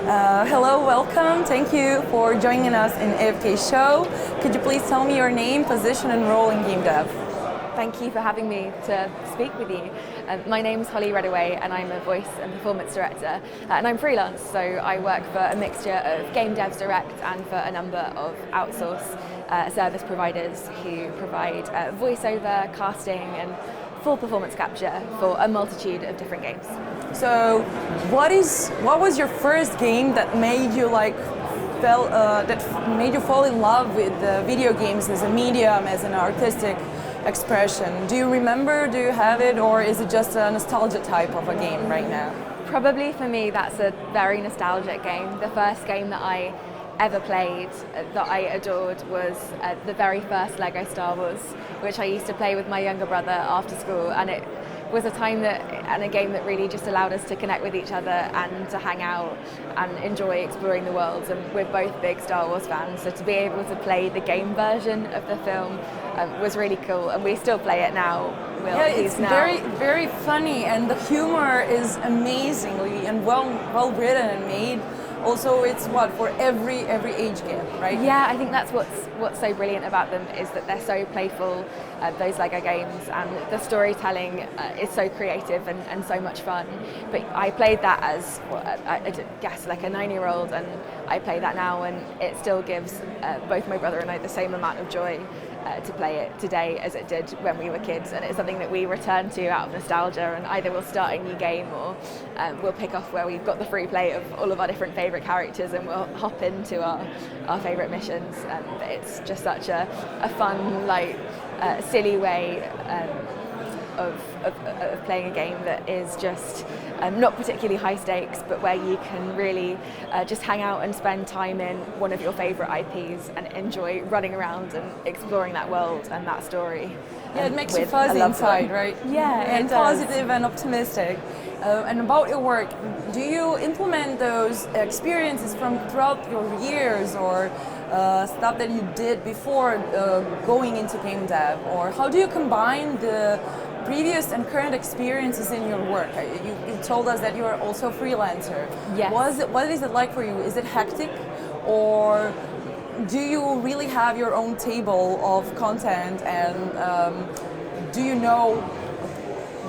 Hello, welcome. Thank you for joining us in AFK show. Could you please tell me your name, position and role in game dev? Thank you for having me to speak with you. My name's Reddaway and I'm a voice and performance director and I'm freelance, so I work for a mixture of game devs direct and for a number of outsource service providers who provide voiceover, casting and full performance capture for a multitude of different games. So what was your first game that made you fall in love with video games as a medium, as an artistic expression? Do you remember, do you have it, or is it just a nostalgia type of a game right now? Probably for me that's a very nostalgic game. The first game that I ever played that I adored was the very first Lego Star Wars, which I used to play with my younger brother after school, and it was a time and a game that really just allowed us to connect with each other and to hang out and enjoy exploring the world. And we're both big Star Wars fans, so to be able to play the game version of the film was really cool, and we still play it now. It's very, very funny, and the humor is amazingly and well written and made. Also, it's for every age gap, right? Yeah, I think that's what's so brilliant about them, is that they're so playful, those Lego games, and the storytelling is so creative and so much fun. But I played that as, I guess, like a 9-year-old, and I play that now, and it still gives both my brother and I the same amount of joy to play it today as it did when we were kids, and it's something that we return to out of nostalgia, and either we'll start a new game or we'll pick off where we've got the free play of all of our different favourite characters and we'll hop into our favourite missions. And it's just such a fun, silly way of playing a game that is just not particularly high stakes, but where you can really just hang out and spend time in one of your favourite IPs and enjoy running around and exploring that world and that story. Yeah, it makes you fuzzy inside, right? Yeah, and positive and optimistic. And about your work, do you implement those experiences from throughout your years, or stuff that you did before going into game dev, or how do you combine the previous and current experiences in your work? You told us that you are also a freelancer. Yes. What is it like for you? Is it hectic, or do you really have your own table of content, and do you know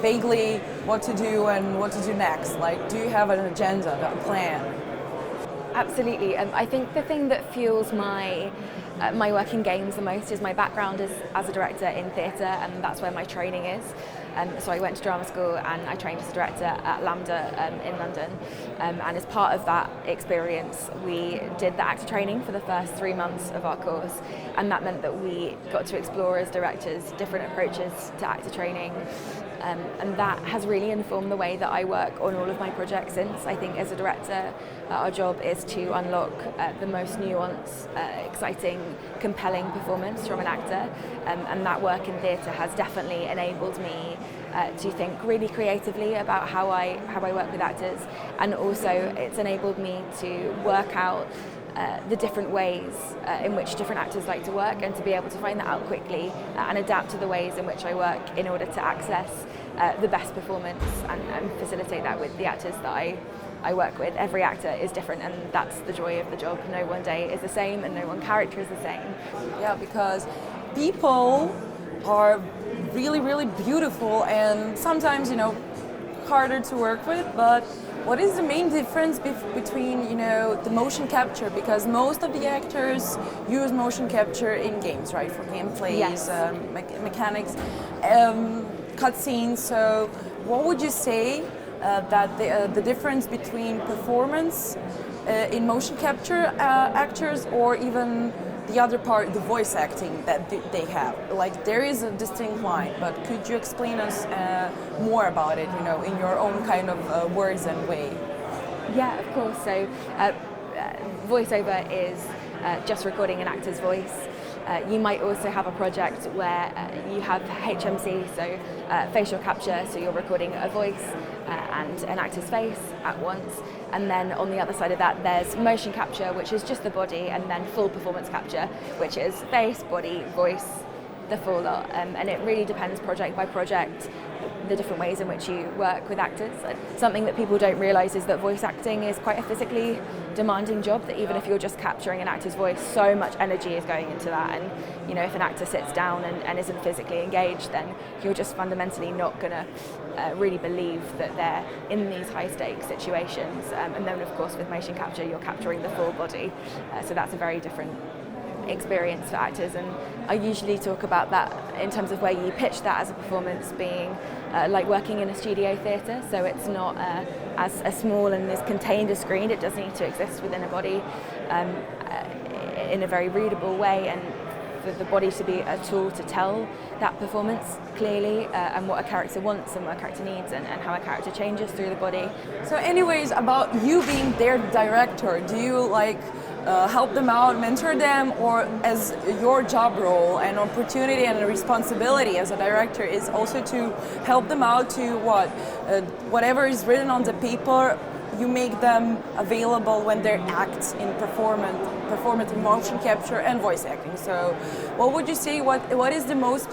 vaguely what to do and what to do next? Like, do you have an agenda, a plan? Absolutely. I think the thing that fuels my work in games the most is my background as a director in theatre, and that's where my training is. So I went to drama school and I trained as a director at Lambda in London, and as part of that experience we did the actor training for the first 3 months of our course, and that meant that we got to explore as directors different approaches to actor training. And that has really informed the way that I work on all of my projects since. I think as a director, our job is to unlock the most nuanced, exciting, compelling performance from an actor, and that work in theatre has definitely enabled me to think really creatively about how I work with actors, and also it's enabled me to work out the different ways in which different actors like to work, and to be able to find that out quickly and adapt to the ways in which I work in order to access the best performance and facilitate that with the actors that I work with. Every actor is different, and that's the joy of the job. No one day is the same and no one character is the same. Yeah, because people are really, really beautiful and sometimes, harder to work with, but what is the main difference between, the motion capture? Because most of the actors use motion capture in games, right? For gameplays, yes. Mechanics, cutscenes. So what would you say that the difference between performance in motion capture actors, or even the other part, the voice acting that they have? Like, there is a distinct line, but could you explain us more about it, in your own kind of words and way? Yeah, of course. So voiceover is just recording an actor's voice. You might also have a project where you have HMC, so facial capture, so you're recording a voice and an actor's face at once. And then on the other side of that, there's motion capture, which is just the body, and then full performance capture, which is face, body, voice, the full lot, and it really depends project by project, the different ways in which you work with actors. Something that people don't realise is that voice acting is quite a physically demanding job, that even if you're just capturing an actor's voice, so much energy is going into that, and you know, if an actor sits down and isn't physically engaged, then you're just fundamentally not going to really believe that they're in these high stakes situations. And then of course with motion capture you're capturing the full body, so that's a very different experience for actors, and I usually talk about that in terms of where you pitch that as a performance being like working in a studio theatre, so it's not as small and as contained a screen. It does need to exist within a body in a very readable way, and for the body to be a tool to tell that performance clearly, and what a character wants and what a character needs, and how a character changes through the body. So anyways, about you being their director, do you like help them out, mentor them, or as your job role and opportunity and responsibility as a director is also to help them out to whatever is written on the paper, you make them available when they act in performance in motion capture and voice acting. So what would you say, what is the most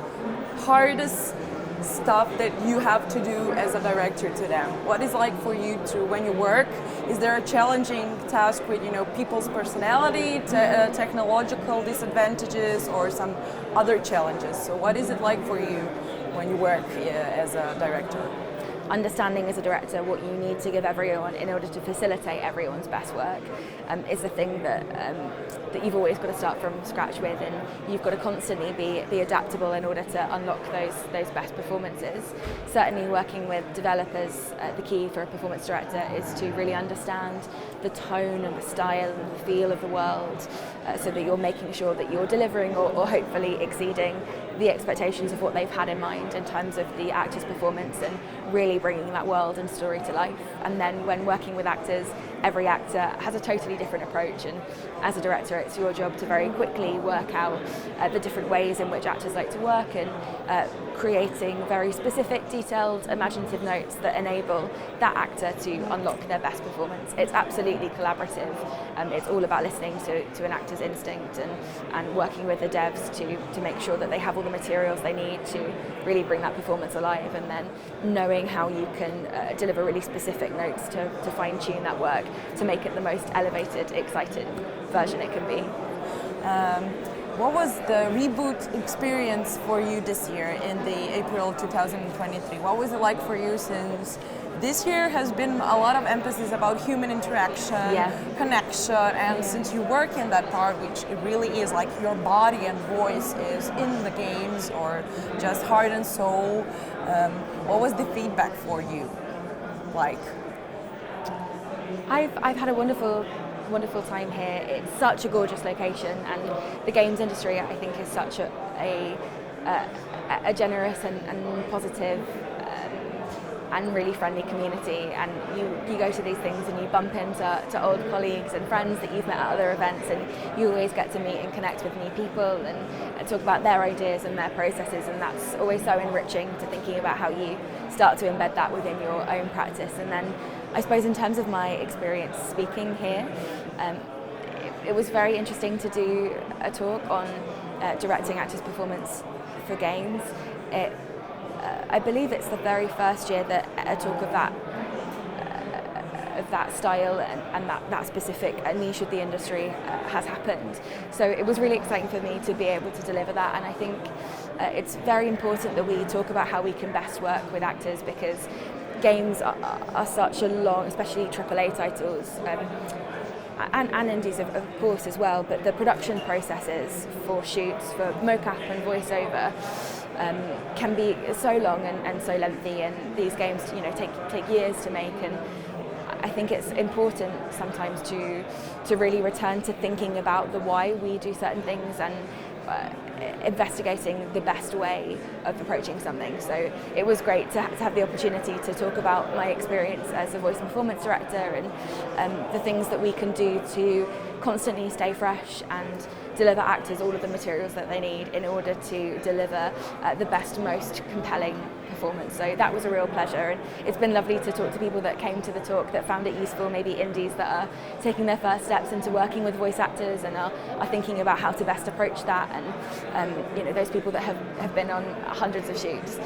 hardest stuff that you have to do as a director to them? What is like for you to, when you work, is there a challenging task with, you know, people's personality, technological disadvantages, or some other challenges? So what is it like for you when you work as a director? Understanding as a director what you need to give everyone in order to facilitate everyone's best work is the thing that you've always got to start from scratch with, and you've got to constantly be adaptable in order to unlock those best performances. Certainly working with developers, the key for a performance director is to really understand the tone and the style and the feel of the world, so that you're making sure that you're delivering or hopefully exceeding the expectations of what they've had in mind in terms of the actor's performance, and really bringing that world and story to life. And then when working with actors, every actor has a totally different approach, and as a director it's your job to very quickly work out the different ways in which actors like to work, and creating very specific, detailed, imaginative notes that enable that actor to unlock their best performance. It's absolutely collaborative. It's all about listening to an actor's instinct, and working with the devs to make sure that they have all the materials they need to really bring that performance alive, and then knowing how you can deliver really specific notes to fine-tune that work to make it the most elevated, excited version it can be. What was the reboot experience for you this year in the April 2023? What was it like for you, since this year has been a lot of emphasis about human interaction, connection, and since you work in that part, which it really is like your body and voice is in the games, or just heart and soul, what was the feedback for you like? I've had a wonderful time here. It's such a gorgeous location, and the games industry, I think, is such a generous and positive and really friendly community, and you go to these things and you bump into old colleagues and friends that you've met at other events, and you always get to meet and connect with new people and talk about their ideas and their processes, and that's always so enriching to thinking about how you start to embed that within your own practice. And then I suppose in terms of my experience speaking here, it was very interesting to do a talk on directing actors' performance for games. I believe it's the very first year that a talk of that style and that specific niche of the industry has happened. So it was really exciting for me to be able to deliver that, and I think it's very important that we talk about how we can best work with actors, because games are such a long, especially AAA titles, and indies of course as well, but the production processes for shoots, for mocap and voiceover, can be so long and so lengthy, and these games, you know, take years to make, and I think it's important sometimes to really return to thinking about the why we do certain things, and investigating the best way of approaching something. So it was great to have the opportunity to talk about my experience as a voice and performance director, and the things that we can do to constantly stay fresh and deliver actors all of the materials that they need in order to deliver the best, most compelling performance. So that was a real pleasure, and it's been lovely to talk to people that came to the talk that found it useful, maybe indies that are taking their first steps into working with voice actors and are thinking about how to best approach that, and those people that have been on hundreds of shoots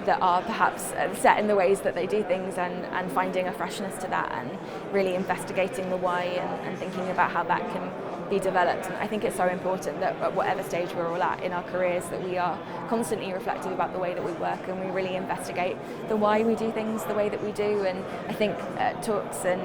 that are perhaps set in the ways that they do things, and finding a freshness to that and really investigating the why and thinking about how that can be developed. And I think it's so important that at whatever stage we're all at in our careers that we are constantly reflective about the way that we work, and we really investigate the why we do things the way that we do. And I think talks and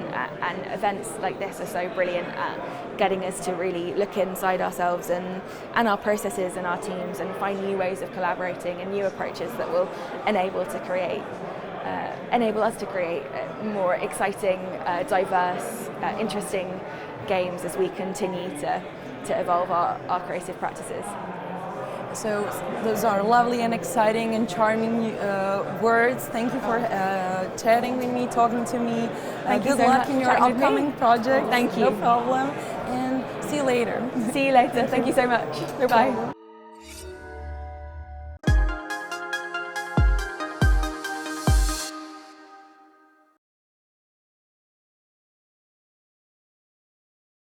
events like this are so brilliant at getting us to really look inside ourselves and our processes and our teams, and find new ways of collaborating and new approaches that will enable us to create more exciting, diverse, interesting games as we continue to evolve our creative practices. So those are lovely and exciting and charming words. Thank you for chatting with me, talking to me. Good luck in your upcoming project. Thank you. No problem. And see you later. See you later. Thank you so much. No Bye. problem.